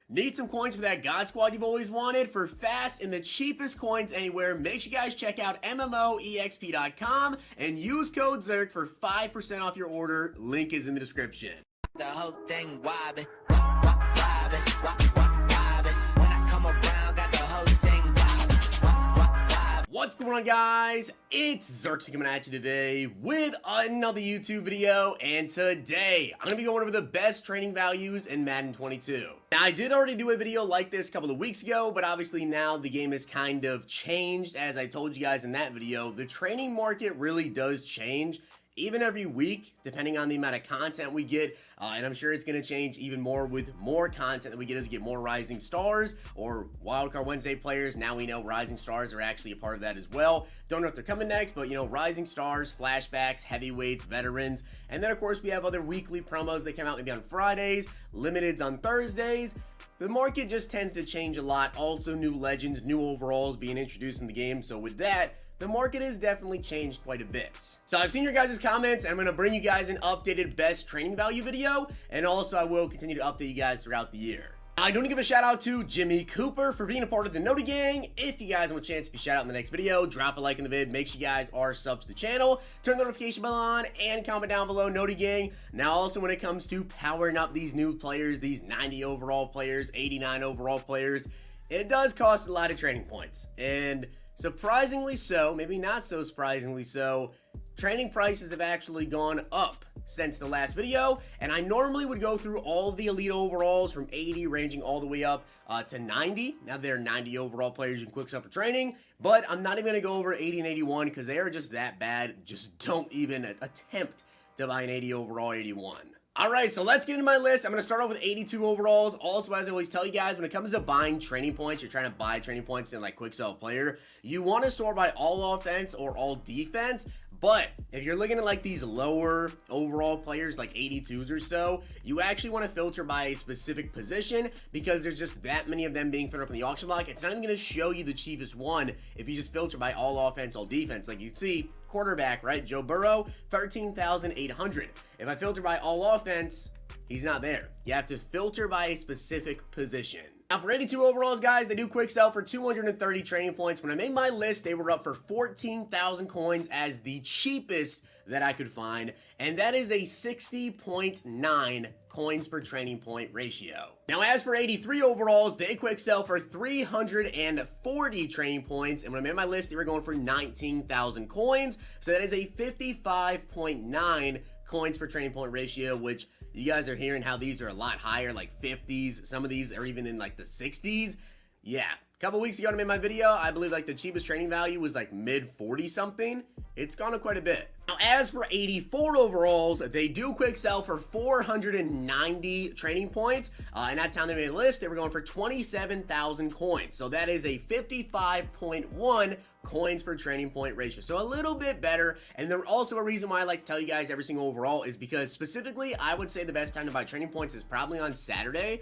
Need some coins for that God Squad you've always wanted? For fast and the cheapest coins anywhere, make sure you guys check out MMOEXP.com and use code ZERK for 5% off your order. Link is in the description. The whole thing wobbin', wobbin', wobbin'. When I come around, got the whole thing wobbin'. What's going on, guys? It's Zirksee coming at you today with another YouTube video, and today I'm gonna be going over the best training values in Madden 22. Now, I did already do a video like this a couple of weeks ago, but obviously now the game has kind of changed. As I told you guys in that video, the training market really does change even every week, depending on the amount of content we get, and I'm sure it's going to change even more with more content that we get as we get more Rising Stars or Wildcard Wednesday players. Now we know Rising Stars are actually a part of that as well. Don't know if they're coming next, but, you know, Rising Stars, Flashbacks, Heavyweights, Veterans, and then, of course, we have other weekly promos that come out maybe on Fridays, Limiteds on Thursdays. The market just tends to change a lot. Also, new legends, new overalls being introduced in the game, so with that, the market has definitely changed quite a bit. So I've seen your guys' comments, and I'm going to bring you guys an updated best training value video, and also I will continue to update you guys throughout the year. I do want to give a shout out to Jimmy Cooper for being a part of the Noti Gang. If you guys want a chance to be shout out in the next video, drop a like in the vid, make sure you guys are subs to the channel, turn the notification bell on, and comment down below, Noti Gang. Now also when it comes to powering up these new players, these 90 overall players, 89 overall players, it does cost a lot of training points, and surprisingly so, maybe not so surprisingly so, training prices have actually gone up since the last video, and I normally would go through all of the elite overalls from 80 ranging all the way up to 90. Now there are 90 overall players you can quick sell for training, but I'm not even going to go over 80 and 81 because they are just that bad. Just don't even attempt to buy an 80 overall 81. Alright, so let's get into my list. I'm going to start off with 82 overalls. Also, as I always tell you guys, when it comes to buying training points, you're trying to buy training points in like quick sell player, you want to sort by all offense or all defense. But if you're looking at like these lower overall players, like 82s or so, you actually want to filter by a specific position because there's just that many of them being filled up in the auction block. It's not even going to show you the cheapest one if you just filter by all offense, all defense. Like you see, quarterback, right? Joe Burrow, 13,800. If I filter by all offense, he's not there. You have to filter by a specific position. Now for 82 overalls, guys, they do quick sell for 230 training points. When I made my list, they were up for 14,000 coins as the cheapest that I could find, and that is a 60.9 coins per training point ratio. Now as for 83 overalls, they quick sell for 340 training points, and when I made my list, they were going for 19,000 coins, so that is a 55.9 coins per training point ratio, which you guys are hearing how these are a lot higher, like 50s. Some of these are even in like the 60s. Yeah, a couple weeks ago when I made my video, I believe like the cheapest training value was like mid 40 something. It's gone up quite a bit. Now, as for 84 overalls, they do quick sell for 490 training points. And that's how they made a list. They were going for 27,000 coins. So that is a 55.1 coins per training point ratio. So a little bit better. And there's also a reason why I like to tell you guys every single overall is because specifically, I would say the best time to buy training points is probably on Saturday.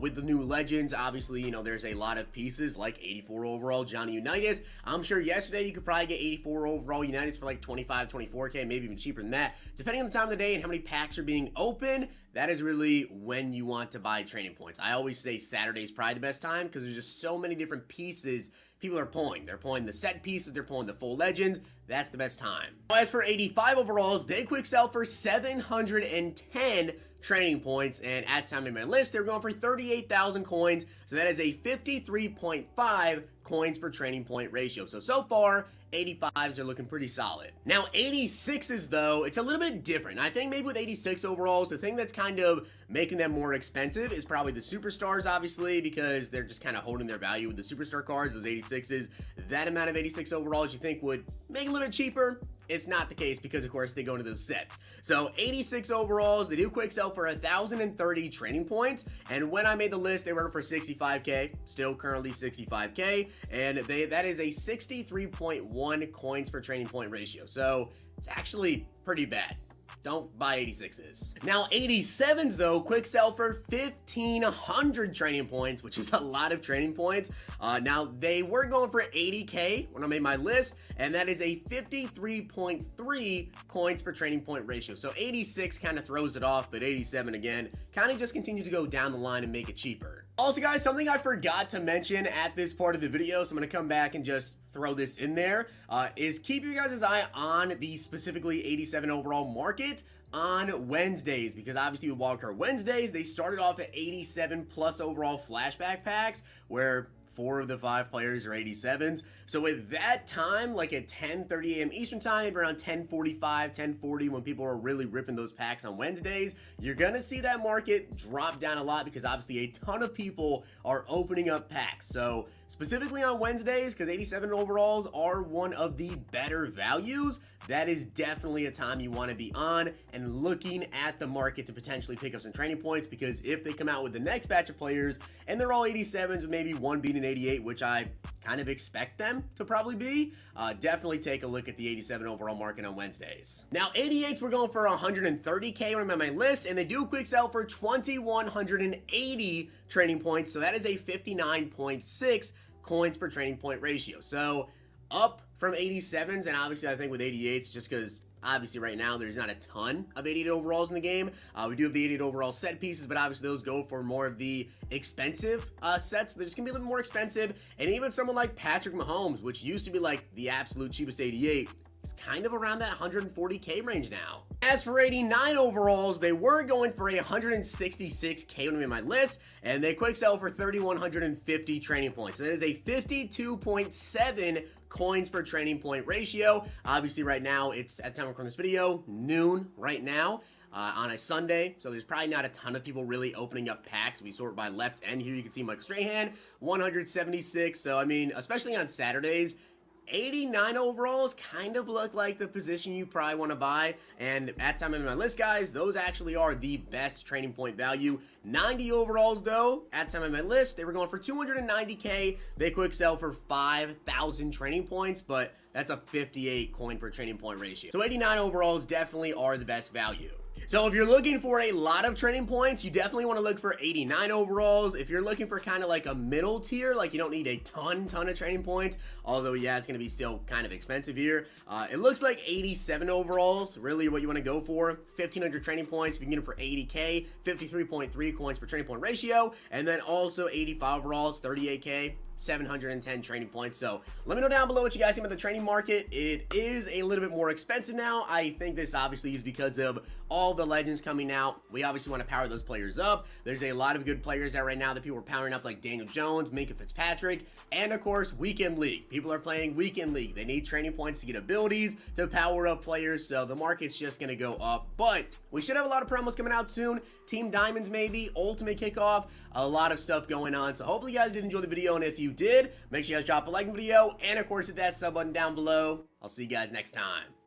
With the new legends, obviously, you know, there's a lot of pieces like 84 overall Johnny Unitas. I'm sure yesterday you could probably get 84 overall Unitas for like 25, 24K, maybe even cheaper than that. Depending on the time of the day and how many packs are being open, that is really when you want to buy training points. I always say Saturday is probably the best time because there's just so many different pieces people are pulling. They're pulling the set pieces, they're pulling the full legends. That's the best time. As for 85 overalls, they quick sell for 710 training points, and at the time of my list, they were going for 38,000 coins, so that is a 53.5 coins per training point ratio. So far, 85s are looking pretty solid. Now, 86s, though, it's a little bit different. I think maybe with 86 overalls, the thing that's kind of making them more expensive is probably the superstars, obviously, because they're just kind of holding their value with the superstar cards, those 86s. That amount of 86 overalls you think would make it a little bit cheaper. It's not the case because, of course, they go into those sets. So 86 overalls, they do quick sell for 1,030 training points. And when I made the list, they were for 65K, still currently 65K. And that is a 63.1 coins per training point ratio. So it's actually pretty bad. Don't buy 86s. Now, 87s, though, quick sell for 1,500 training points, which is a lot of training points. Now, they were going for 80K when I made my list, and that is a 53.3 coins per training point ratio. So 86 kind of throws it off, but 87, again, kind of just continues to go down the line and make it cheaper. Also, guys, something I forgot to mention at this part of the video, so I'm going to come back and just throw this in there, is keep your guys' eye on the specifically 87 overall market on Wednesdays, because obviously with Wildcard Wednesdays, they started off at 87 plus overall flashback packs, where 4 of the 5 players are 87s. So at that time, like at 10:30 a.m. Eastern time, maybe around 10:45, 10:40, when people are really ripping those packs on Wednesdays, you're gonna see that market drop down a lot because obviously a ton of people are opening up packs. So specifically on Wednesdays, because 87 overalls are one of the better values, that is definitely a time you want to be on and looking at the market to potentially pick up some training points, because if they come out with the next batch of players and they're all 87s with maybe one being an 88, which I kind of expect them to probably be, definitely take a look at the 87 overall market on Wednesdays. Now 88s, we're going for 130k on my list, and they do quick sell for 2180 training points, so that is a 59.6 coins per training point ratio. So up from 87s, and obviously I think with 88s, just because obviously right now there's not a ton of 88 overalls in the game. We do have the 88 overall set pieces, but obviously those go for more of the expensive sets. They're just gonna be a little more expensive. And even someone like Patrick Mahomes, which used to be like the absolute cheapest 88, is kind of around that 140k range now. As for 89 overalls, they were going for a 166k when I made my list, and they quick sell for 3,150 training points. So that is a 52.7 coins per training point ratio. Obviously right now, it's at the time of recording this video, noon right now. On a Sunday, so there's probably not a ton of people really opening up packs. We sort by left end here. You can see Michael Strahan, 176. So, I mean, especially on Saturdays, 89 overalls kind of look like the position you probably want to buy, and at time in my list, guys, those actually are the best training point value. 90 overalls, though, at time in my list, they were going for 290k. They quick sell for 5,000 training points, but that's a 58 coin per training point ratio. So 89 overalls definitely are the best value. So if you're looking for a lot of training points, you definitely want to look for 89 overalls. If you're looking for kind of like a middle tier, like you don't need a ton of training points, although yeah, it's going to be still kind of expensive here. It looks like 87 overalls, really what you want to go for. 1,500 training points, if you can get them for 80k, 53.3 coins per training point ratio, and then also 85 overalls, 38k. 710 training points. So let me know down below what you guys think about the training market. It is a little bit more expensive now. I think this obviously is because of all the legends coming out. We obviously want to power those players up. There's a lot of good players out right now that people are powering up, like Daniel Jones, Minka Fitzpatrick, and of course Weekend League. People are playing Weekend League. They need training points to get abilities to power up players, so the market's just going to go up. But we should have a lot of promos coming out soon. Team Diamonds maybe, Ultimate Kickoff, a lot of stuff going on. So hopefully you guys did enjoy the video, and if you did, make sure you guys drop a like on the video, and of course hit that sub button down below. I'll see you guys next time.